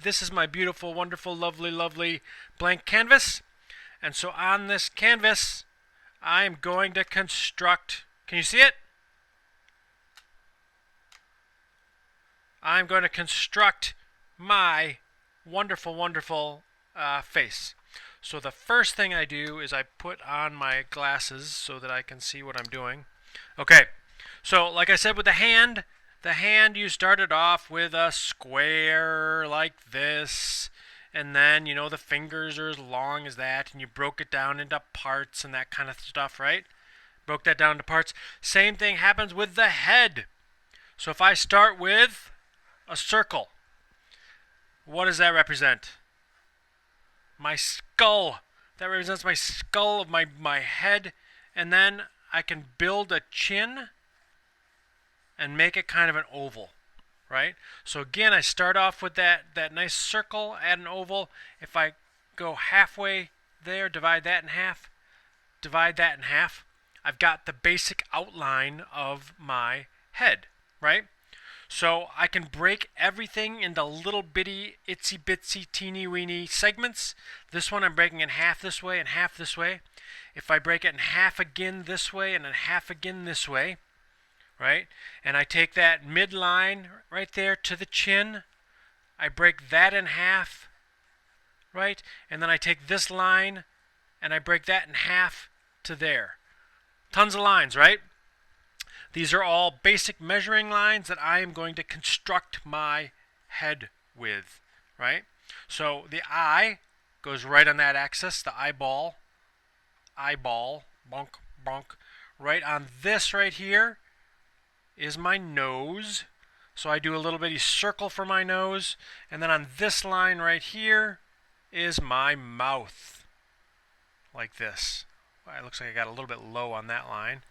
this is my beautiful, wonderful, lovely, lovely blank canvas. And so on this canvas, I am going to construct, can you see it? I'm going to construct my wonderful, wonderful face. So the first thing I do is I put on my glasses so that I can see what I'm doing. Okay, so like I said with the hand you started off with a square like this, and then the fingers are as long as that, and you broke it down into parts and that kind of stuff, right? Broke that down into parts. Same thing happens with the head. So if I start with a circle, what does that represent? My skull. That represents my skull of my head, and then I can build a chin and make it kind of an oval, right? So again, I start off with that nice circle, add an oval. If I go halfway there, divide that in half, I've got the basic outline of my head, right? So I can break everything into little bitty, itsy bitsy, teeny weeny segments. This one I'm breaking in half this way and half this way. If I break it in half again this way and in half again this way, right? And I take that midline right there to the chin. I break that in half, right? And then I take this line and I break that in half to there. Tons of lines, right? These are all basic measuring lines that I am going to construct my head with, right? So the eye goes right on that axis, the eyeball, bonk, bonk. Right on this right here is my nose. So I do a little bitty circle for my nose. And then on this line right here is my mouth. Like this. Well, it looks like I got a little bit low on that line.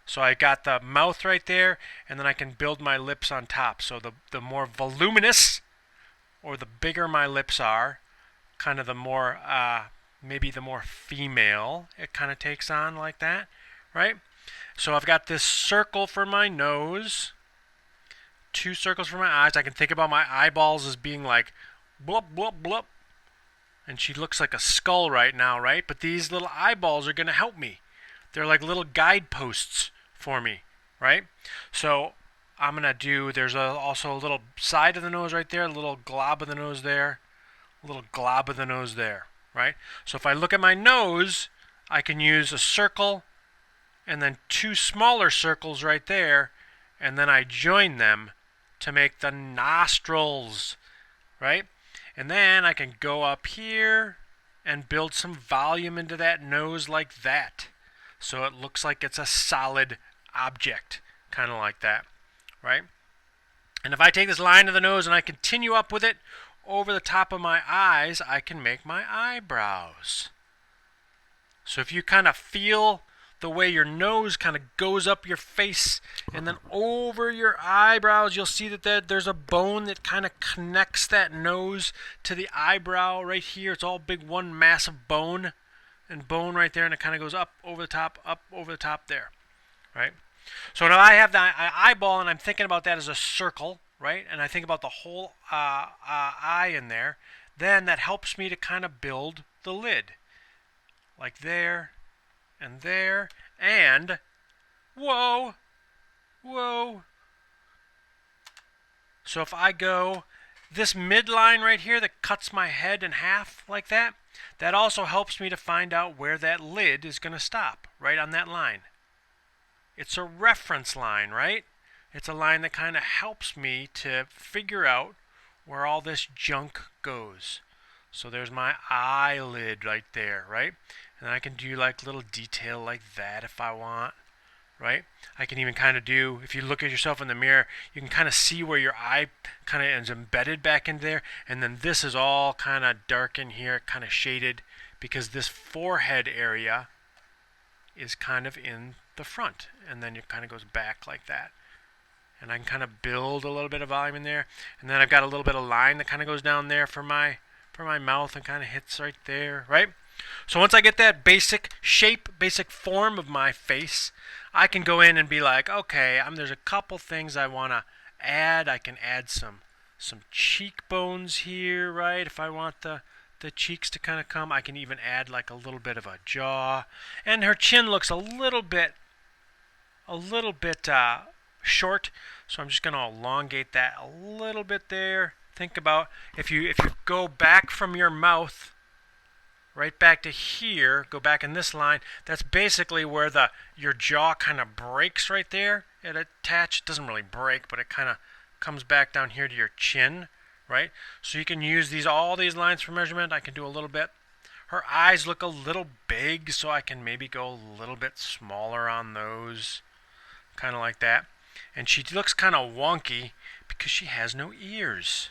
So I got the mouth right there, and then I can build my lips on top. So the more voluminous, or the bigger my lips are, kind of the more, maybe the more female it kind of takes on like that, right? So I've got this circle for my nose, 2 circles for my eyes. I can think about my eyeballs as being like blub, blub, blub. And she looks like a skull right now, right? But these little eyeballs are going to help me. They're like little guideposts for me, right? So I'm going to do, there's also a little side of the nose right there, a little glob of the nose there, a little glob of the nose there, right? So if I look at my nose, I can use a circle and then 2 smaller circles right there, and then I join them to make the nostrils, right? And then I can go up here and build some volume into that nose like that. So it looks like it's a solid object, kind of like that, right? And if I take this line of the nose and I continue up with it over the top of my eyes, I can make my eyebrows. So if you kind of feel the way your nose kind of goes up your face and then over your eyebrows, you'll see that there's a bone that kind of connects that nose to the eyebrow right here. It's all big one massive bone and bone right there, and it kind of goes up over the top there, right? So now I have the eyeball, and I'm thinking about that as a circle, right? And I think about the whole eye in there. Then that helps me to kind of build the lid, like there, and there, and whoa, whoa. So if I go this midline right here that cuts my head in half like that, that also helps me to find out where that lid is going to stop, right on that line. It's a reference line, right? It's a line that kind of helps me to figure out where all this junk goes. So there's my eyelid right there, right? And I can do like little detail like that if I want, right? I can even kind of do, if you look at yourself in the mirror, you can kind of see where your eye kind of is embedded back in there. And then this is all kind of dark in here, kind of shaded, because this forehead area is kind of in the front. And then it kind of goes back like that. And I can kind of build a little bit of volume in there. And then I've got a little bit of line that kind of goes down there for my mouth and kind of hits right there, right? So once I get that basic shape, basic form of my face, I can go in and be like, okay, there's a couple things I want to add. I can add some some cheekbones here, right? If I want the cheeks to kind of come, I can even add like a little bit of a jaw. And her chin looks a little bit short, so I'm just going to elongate that a little bit there. Think about if you go back from your mouth right back to here, go back in this line, that's basically where your jaw kind of breaks right there. It doesn't really break, but it kind of comes back down here to your chin, right? So you can use all these lines for measurement. I can do a little bit. Her eyes look a little big, so I can maybe go a little bit smaller on those, kind of like that. And she looks kind of wonky because she has no ears,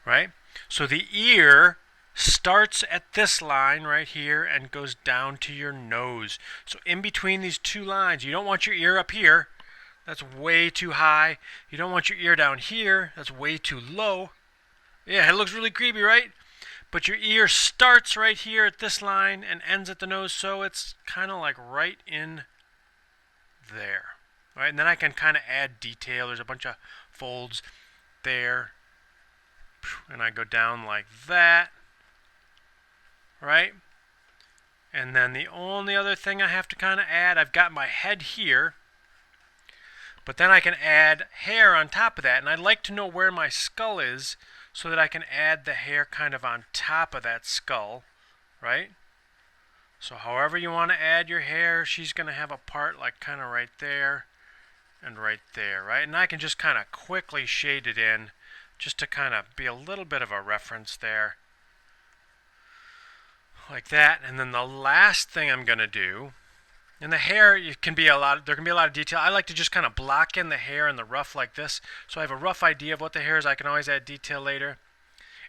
right? So the ear starts at this line right here and goes down to your nose. So in between these two lines, you don't want your ear up here. That's way too high. You don't want your ear down here. That's way too low. Yeah, it looks really creepy, right? But your ear starts right here at this line and ends at the nose, so it's kind of like right in there. Right? And then I can kind of add detail. There's a bunch of folds there. And I go down like that. Right? And then the only other thing I have to kind of add, I've got my head here, but then I can add hair on top of that. And I'd like to know where my skull is so that I can add the hair kind of on top of that skull, right? So however you want to add your hair, she's going to have a part like kind of right there and right there, right? And I can just kind of quickly shade it in just to kind of be a little bit of a reference there. Like that. And then the last thing I'm going to do, and the hair, there can be a lot of detail. I like to just kind of block in the hair and the ruff like this, so I have a rough idea of what the hair is. I can always add detail later.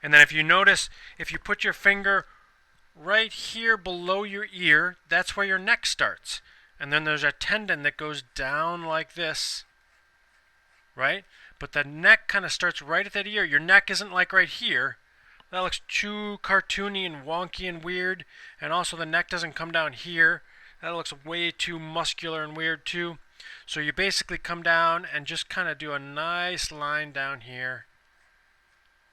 And then if you notice, if you put your finger right here below your ear, that's where your neck starts. And then there's a tendon that goes down like this, right? But the neck kind of starts right at that ear. Your neck isn't like right here. That looks too cartoony and wonky and weird. And also the neck doesn't come down here. That looks way too muscular and weird too. So you basically come down and just kind of do a nice line down here.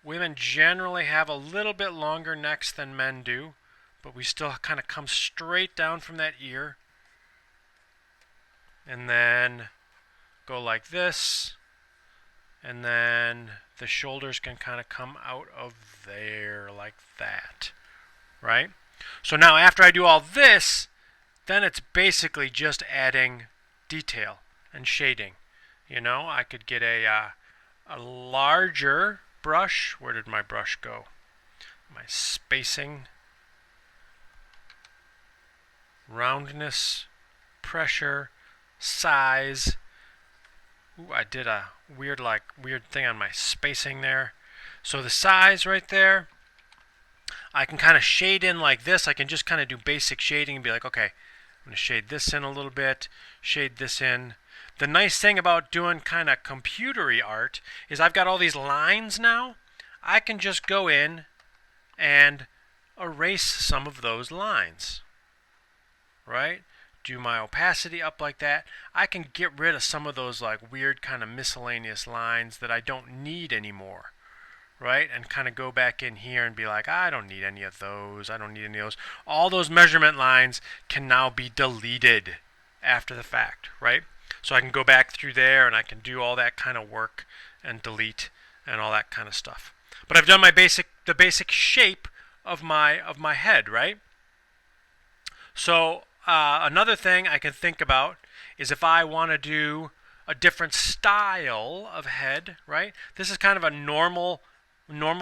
Women generally have a little bit longer necks than men do, but we still kind of come straight down from that ear. And then go like this. And then the shoulders can kind of come out of there like that, right? So now after I do all this, then it's basically just adding detail and shading. You know, I could get a larger brush. Where did my brush go? My spacing, roundness, pressure, size. Ooh, I did a weird thing on my spacing there. So the size right there, I can kind of shade in like this. I can just kind of do basic shading and be like, okay, I'm going to shade this in a little bit, shade this in. The nice thing about doing kind of computery art is I've got all these lines now. I can just go in and erase some of those lines, right? Do my opacity up like that. I can get rid of some of those like weird kind of miscellaneous lines that I don't need anymore, right? And kind of go back in here and be like, I don't need any of those. I don't need any of those. All those measurement lines can now be deleted after the fact, right? So I can go back through there and I can do all that kind of work and delete and all that kind of stuff. But I've done the basic shape of my head, right? So another thing I can think about is if I want to do a different style of head, right? This is kind of a normal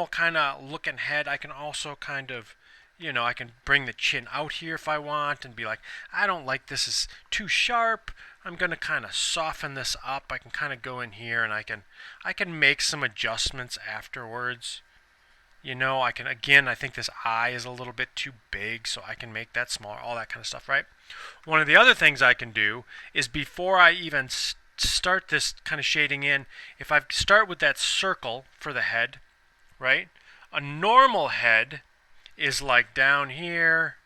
kind of looking head. I can also kind of, you know, I can bring the chin out here if I want and be like, I don't like this is too sharp. I'm going to kind of soften this up. I can kind of go in here and I can make some adjustments afterwards. You know, I think this eye is a little bit too big, so I can make that smaller, all that kind of stuff, right? One of the other things I can do is before I even start this kind of shading in, if I start with that circle for the head, right? A normal head is like down here,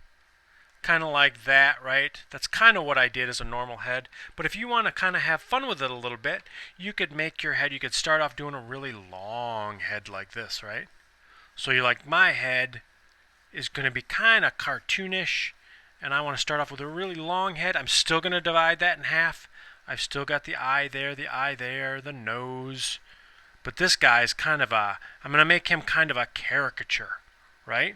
kind of like that, right? That's kind of what I did as a normal head. But if you want to kind of have fun with it a little bit, you could make your head, you could start off doing a really long head like this, right? So you're like, my head is going to be kind of cartoonish, and I want to start off with a really long head. I'm still going to divide that in half. I've still got the eye there, the nose. But this guy's kind of I'm going to make him kind of a caricature, right?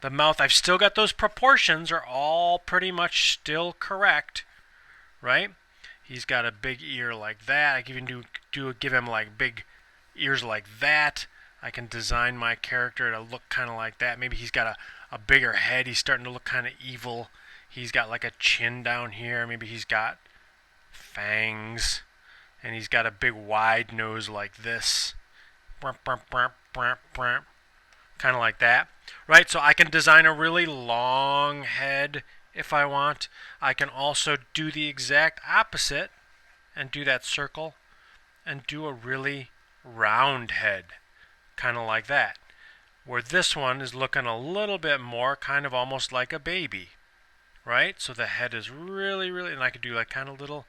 The mouth, I've still got those proportions are all pretty much still correct, right? He's got a big ear like that. I can even give him like big ears like that. I can design my character to look kind of like that. Maybe he's got a bigger head. He's starting to look kind of evil. He's got like a chin down here. Maybe he's got fangs. And he's got a big wide nose like this. Kind of like that, right? So I can design a really long head if I want. I can also do the exact opposite and do that circle and do a really round head, kind of like that. Where this one is looking a little bit more kind of almost like a baby, right? So the head is really, really, and I could do like kind of little,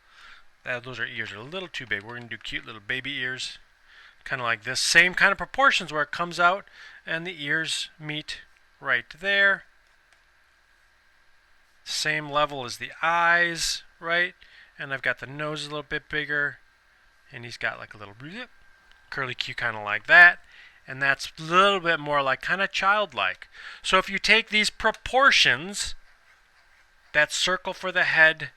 those ears are a little too big. We're going to do cute little baby ears, kind of like this. Same kind of proportions where it comes out and the ears meet right there. Same level as the eyes, right? And I've got the nose a little bit bigger, and he's got like a little curly Q kind of like that. And that's a little bit more like kind of childlike. So if you take these proportions, that circle for the head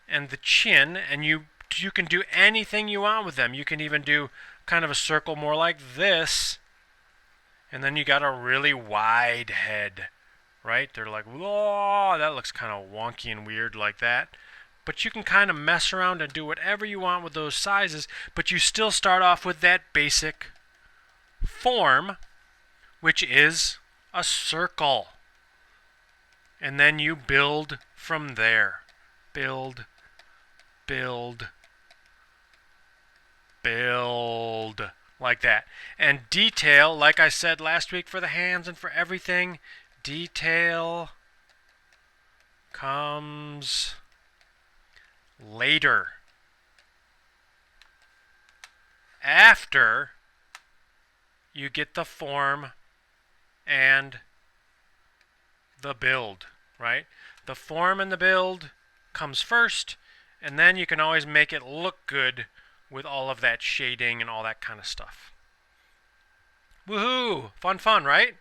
and the chin, and you can do anything you want with them. You can even do kind of a circle more like this, and then you got a really wide head, right? They're like, whoa, that looks kind of wonky and weird like that. But you can kind of mess around and do whatever you want with those sizes, but you still start off with that basic form, which is a circle. And then you build from there. Build, build, build, like that. And detail, like I said last week for the hands and for everything, detail comes later. After you get the form and the build, right? The form and the build comes first, and then you can always make it look good with all of that shading and all that kind of stuff. Woohoo! Fun, right?